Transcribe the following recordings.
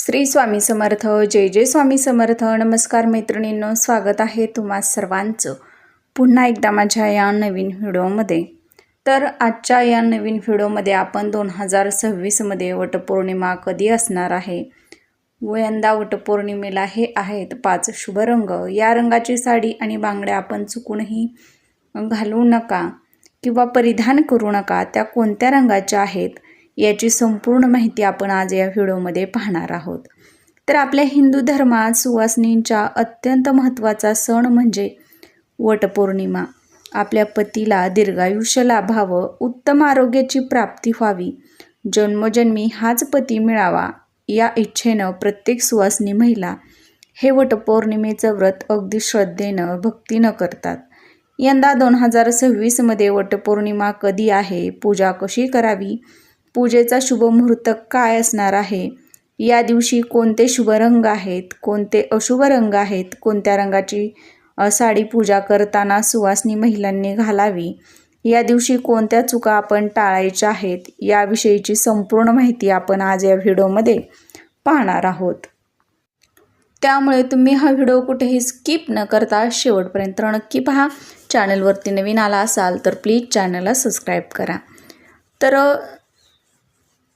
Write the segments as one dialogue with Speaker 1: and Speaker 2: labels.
Speaker 1: श्री स्वामी समर्थ. जय जय स्वामी समर्थ. नमस्कार मैत्रिणींनो, स्वागत आहे तुम्हा सर्वांचं पुन्हा एकदा माझ्या या नवीन व्हिडिओमध्ये. तर आजच्या या नवीन व्हिडिओमध्ये आपण 2026मध्ये वटपौर्णिमा कधी असणार आहे व यंदा वटपौर्णिमेला हे आहेत 5 शुभ रंग. या रंगाची साडी आणि बांगड्या आपण चुकूनही घालू नका किंवा परिधान करू नका. त्या कोणत्या रंगाच्या आहेत याची संपूर्ण माहिती आपण आज या व्हिडिओमध्ये पाहणार आहोत. तर आपल्या हिंदू धर्मात सुवासिनींचा अत्यंत महत्त्वाचा सण म्हणजे वटपौर्णिमा. आपल्या पतीला दीर्घायुष्य लाभावं, उत्तम आरोग्याची प्राप्ती व्हावी, जन्मोजन्मी हाच पती मिळावा या इच्छेनं प्रत्येक सुवासिनी महिला हे वटपौर्णिमेचं व्रत अगदी श्रद्धेनं भक्तीनं करतात. यंदा 2026मध्ये वटपौर्णिमा कधी आहे, पूजा कशी करावी, पूजेचा शुभ मुहूर्त काय असणार आहे, या दिवशी कोणते शुभ रंग आहेत, कोणते अशुभ रंग आहेत, कोणत्या रंगाची साडी पूजा करताना सुवासिनी महिलांनी घालावी, या दिवशी कोणत्या चुका आपण टाळायच्या आहेत, याविषयीची संपूर्ण माहिती आपण आज या व्हिडिओमध्ये पाहणार आहोत. त्यामुळे तुम्ही हा व्हिडिओ कुठेही स्किप न करता शेवटपर्यंत नक्की पहा. चॅनलवरती नवीन आला असाल तर प्लीज चॅनलला सबस्क्राईब करा. तर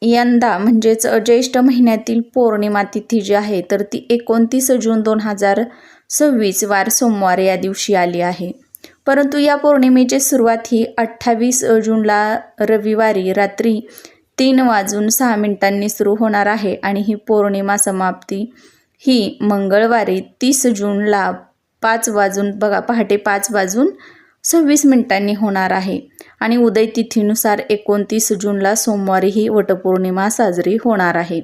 Speaker 1: यंदा म्हणजेच ज्येष्ठ महिन्यातील पौर्णिमा तिथी जी आहे तर ती 29 जून 2026 वार सोमवार या दिवशी आली आहे. परंतु या पौर्णिमेची सुरुवात ही 28 जूनला रविवारी रात्री 3:06 सुरू होणार आहे आणि ही पौर्णिमा समाप्ती ही मंगळवारी 30 जूनला पहाटे 5:26 होणार आहे. आणि उदय तिथीनुसार 29 जूनला सोमवारी ही वटपौर्णिमा साजरी होणार आहे.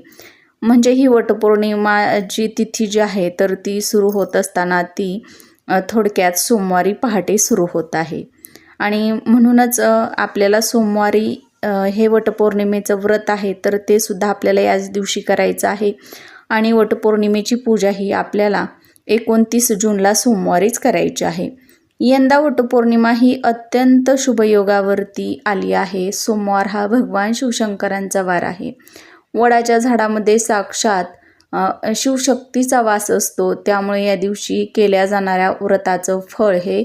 Speaker 1: म्हणजे ही वटपौर्णिमाची तिथी जी आहे तर ती सुरू होत असताना ती थोडक्यात सोमवारी पहाटे सुरू होत आहे. आणि म्हणूनच आपल्याला सोमवारी हे वटपौर्णिमेचं व्रत आहे तर ते सुद्धा आपल्याला याच दिवशी करायचं आहे. आणि वटपौर्णिमेची पूजा ही आपल्याला 29 जूनला सोमवारीच करायची आहे. यंदा वटपौर्णिमा ही अत्यंत शुभयोगावरती आली आहे. सोमवार हा भगवान शिवशंकरांचा वार आहे. वडाच्या झाडामध्ये साक्षात शिवशक्तीचा वास असतो. त्यामुळे या दिवशी केल्या जाणाऱ्या व्रताचं फळ हे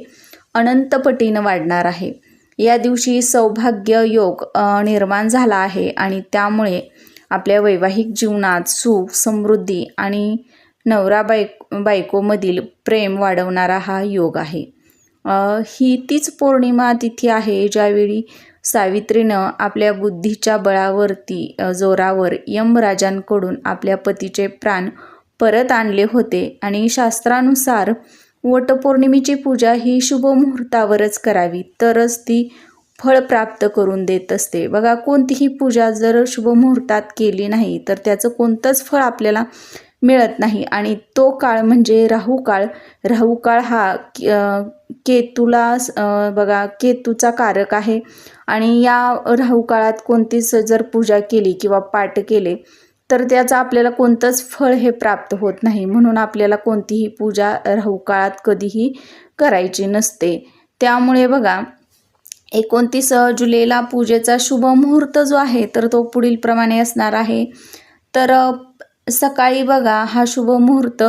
Speaker 1: अनंत पटीनं वाढणार आहे. या दिवशी सौभाग्य योग निर्माण झाला आहे आणि त्यामुळे आपल्या वैवाहिक जीवनात सुख, समृद्धी आणि नवरा बायकोमधील प्रेम वाढवणारा हा योग आहे. ही तीच पौर्णिमा तिथी आहे ज्यावेळी सावित्रीनं आपल्या बुद्धीच्या बळावरती जोरावर यमराजांकडून आपल्या पतीचे प्राण परत आणले होते. आणि शास्त्रानुसार वटपौर्णिमेची पूजा ही शुभ मुहूर्तावरच करावी तरच ती फळ प्राप्त करून देत असते. बघा, कोणतीही पूजा जर शुभ मुहूर्तात केली नाही तर त्याचं कोणतंच फळ आपल्याला मिळत नाही. आणि तो काळ म्हणजे राहुकाळ. राहुकाळ हा केतूचा कारक आहे. आणि या राहुकाळात कोणतीच जर पूजा केली किंवा पाठ केले तर त्याचं आपल्याला कोणतंच फळ हे प्राप्त होत नाही. म्हणून आपल्याला कोणतीही पूजा राहुकाळात कधीही करायची नसते. त्यामुळे बघा, 29 जुलैला पूजेचा शुभ मुहूर्त जो आहे तर तो पुढील प्रमाणे असणार आहे. तर सकाळी बघा, हा शुभ मुहूर्त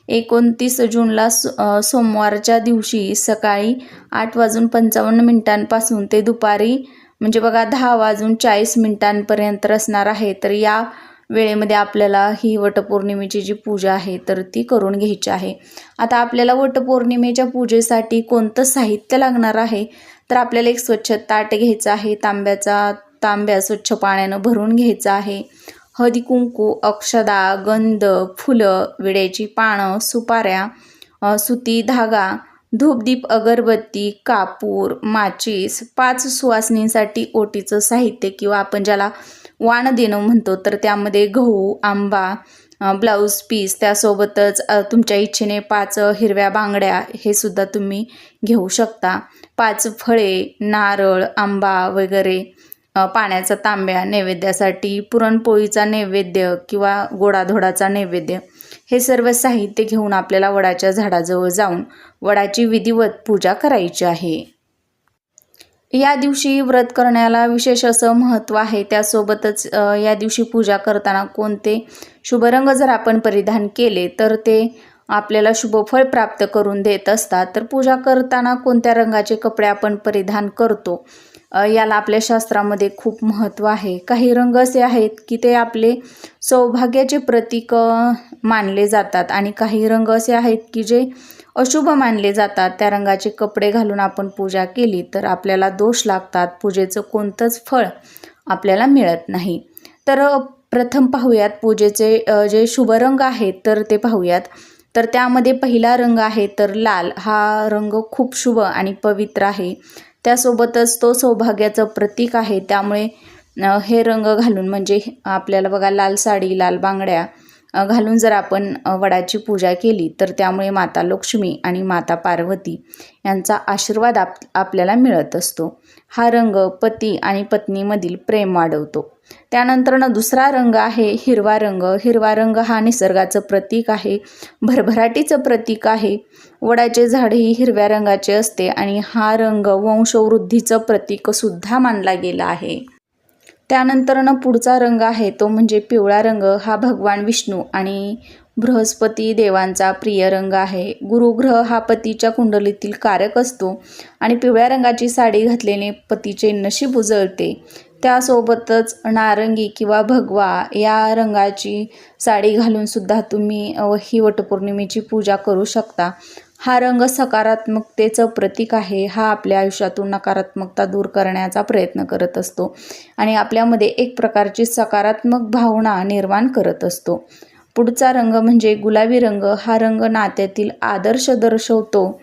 Speaker 1: 29 जूनला सोमवारच्या दिवशी सकाळी 8:55 ते दुपारी म्हणजे बघा 10:40 असणार आहे. तर या वेळेमध्ये आपल्याला ही वटपौर्णिमेची जी पूजा आहे तर ती करून घ्यायची आहे. आता आपल्याला वटपौर्णिमेच्या पूजेसाठी कोणतं साहित्य लागणार आहे तर आपल्याला एक स्वच्छ ताट घ्यायचं आहे. तांब्या स्वच्छ पाण्यानं भरून घ्यायचा आहे. हळदी कुंकू, अक्षदा, गंध, फुलं, विड्याची पानं, सुपाऱ्या, सुती धागा, धूपदीप, अगरबत्ती, कापूर, माचीस, 5 सुवासिनींसाठी ओटीचं साहित्य किंवा आपण ज्याला वाण देणं म्हणतो तर त्यामध्ये गहू, आंबा, ब्लाऊज पीस, त्यासोबतच तुमच्या इच्छेने 5 हिरव्या बांगड्या हे सुद्धा तुम्ही घेऊ शकता. 5 फळे, नारळ, आंबा वगैरे, पाण्याचा तांब्या, नैवेद्यासाठी पुरणपोळीचा नैवेद्य किंवा गोडाधोडाचा नैवेद्य, हे सर्व साहित्य घेऊन आपल्याला वडाच्या झाडाजवळ जाऊन वडाची विधिवत पूजा करायची आहे. या दिवशी व्रत करण्याला विशेष असं महत्त्व आहे। त्यासोबतच या दिवशी पूजा करताना कोणते शुभ रंग जर आपण परिधान केले तर ते आपल्याला शुभफळ प्राप्त करून देत असतात। तर पूजा करताना कोणत्या रंगाचे कपडे आपण परिधान करतो याला आपल्या शास्त्रामध्ये खूप महत्त्व आहे। काही रंग असे आहेत की ते आपले सौभाग्याचे प्रतीक मानले जातात आणि काही रंग असे आहेत की जे अशुभ मानले जातात। त्या रंगाचे कपडे घालून आपण पूजा केली तर आपल्याला दोष लागतात, पूजेचं कोणतंच फळ आपल्याला मिळत नाही। तर प्रथम पाहूयात पूजेचे जे शुभ रंग आहेत तर ते पाहूयात। तर त्यामध्ये पहिला रंग आहे तर लाल। हा रंग खूप शुभ आणि पवित्र आहे। त्यासोबतच तो सौभाग्याचं प्रतीक आहे। त्यामुळे हे रंग घालून म्हणजे आपल्याला बघा लाल साडी, लाल बांगड्या घालून जर आपण वडाची पूजा केली तर त्यामुळे माता लक्ष्मी आणि माता पार्वती यांचा आशीर्वाद आपल्याला मिळत असतो। हा रंग पती आणि पत्नीमधील प्रेम वाढवतो। त्यानंतर दुसरा रंग आहे हिरवा रंग। हिरवा रंग हा निसर्गाचं प्रतीक आहे, भरभराटीचं प्रतीक आहे। वडाचे झाड ही हिरव्या रंगाचे असते आणि हा रंग वंशवृद्धीचं प्रतीक सुद्धा मानला गेला आहे। त्यानंतर पुढचा रंग आहे तो म्हणजे पिवळा रंग। हा भगवान विष्णू आणि बृहस्पती देवांचा प्रिय रंग आहे। गुरुग्रह हा पतीच्या कुंडलीतील कारक असतो आणि पिवळ्या रंगाची साडी घातलेले पतीचे नशीब उजळते। त्यासोबतच नारंगी किंवा भगवा या रंगाची साडी घालून सुद्धा तुम्ही ही वटपौर्णिमेची पूजा करू शकता। हा रंग सकारात्मकतेचं प्रतीक आहे। हा आपल्या आयुष्यातून नकारात्मकता दूर करण्याचा प्रयत्न करत असतो आणि आपल्यामध्ये एक प्रकारची सकारात्मक भावना निर्माण करत असतो। पुढचा रंग म्हणजे गुलाबी रंग। हा रंग नात्यातील आदर्श दर्शवतो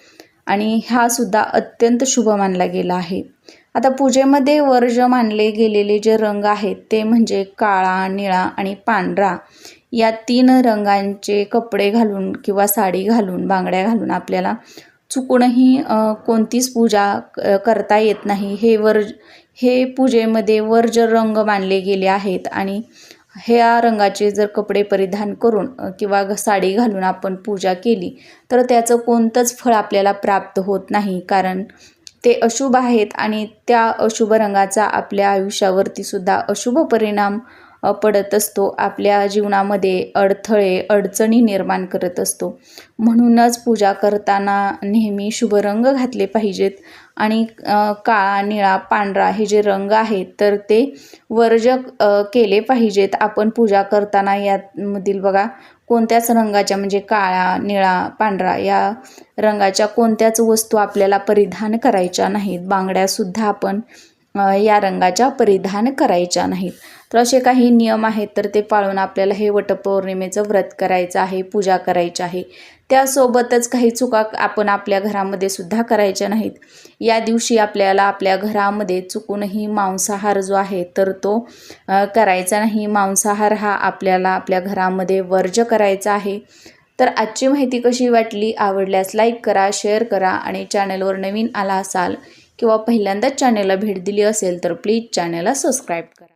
Speaker 1: आणि हा सुद्धा अत्यंत शुभ मानला गेला आहे। आता पूजेमध्ये वर्ज मानले गेलेले जे रंग आहेत ते म्हणजे काळा, निळा आणि पांढरा या 3 रंगांचे कपडे घालून किंवा साडी घालून, बांगड्या घालून आपल्याला चुकूनही कोणतीच पूजा करता येत नाही। हे पूजेमध्ये वर्ज रंग मानले गेले आहेत आणि ह्या रंगाचे जर कपडे परिधान करून किंवा साडी घालून आपण पूजा केली तर त्याचं कोणतंच फळ आपल्याला प्राप्त होत नाही, कारण ते अशुभ आहेत आणि त्या अशुभ रंगाचा आपल्या आयुष्यावरती सुद्धा अशुभ परिणाम पडत असतो। आपल्या जीवनामध्ये अडथळे, अडचणी निर्माण करत असतो। म्हणूनच पूजा करताना नेहमी शुभ रंग घातले पाहिजेत आणि काळा, निळा, पांढरा हे जे रंग आहेत तर ते वर्ज केले पाहिजेत। आपण पूजा करताना यामधील बघा कोणत्याच रंगाच्या म्हणजे काळा, निळा, पांढरा या रंगाच्या कोणत्याच वस्तू आपल्याला परिधान करायच्या नाहीत। बांगड्यासुद्धा आपण या रंगाच्या परिधान करायच्या नाहीत। तर असे काही नियम आहेत तर ते पाळून आपल्याला हे वटपौर्णिमेचं व्रत करायचं आहे, पूजा करायची आहे। त्यासोबतच काही चुका आपण आपल्या घरामध्ये सुद्धा करायच्या नाहीत। या दिवशी आपल्याला आपल्या घरामध्ये चुकूनही मांसाहार जो आहे तर तो करायचा नाही। मांसाहार हा आपल्याला आपल्या घरामध्ये वर्ज करायचा आहे। तर आजची माहिती कशी वाटली? आवडल्यास लाईक करा, शेअर करा आणि चॅनलवर नवीन आला असाल किंवा पहिल्यांदाच चॅनलला भेट दिली असेल तर प्लीज चॅनलला सबस्क्राईब करा।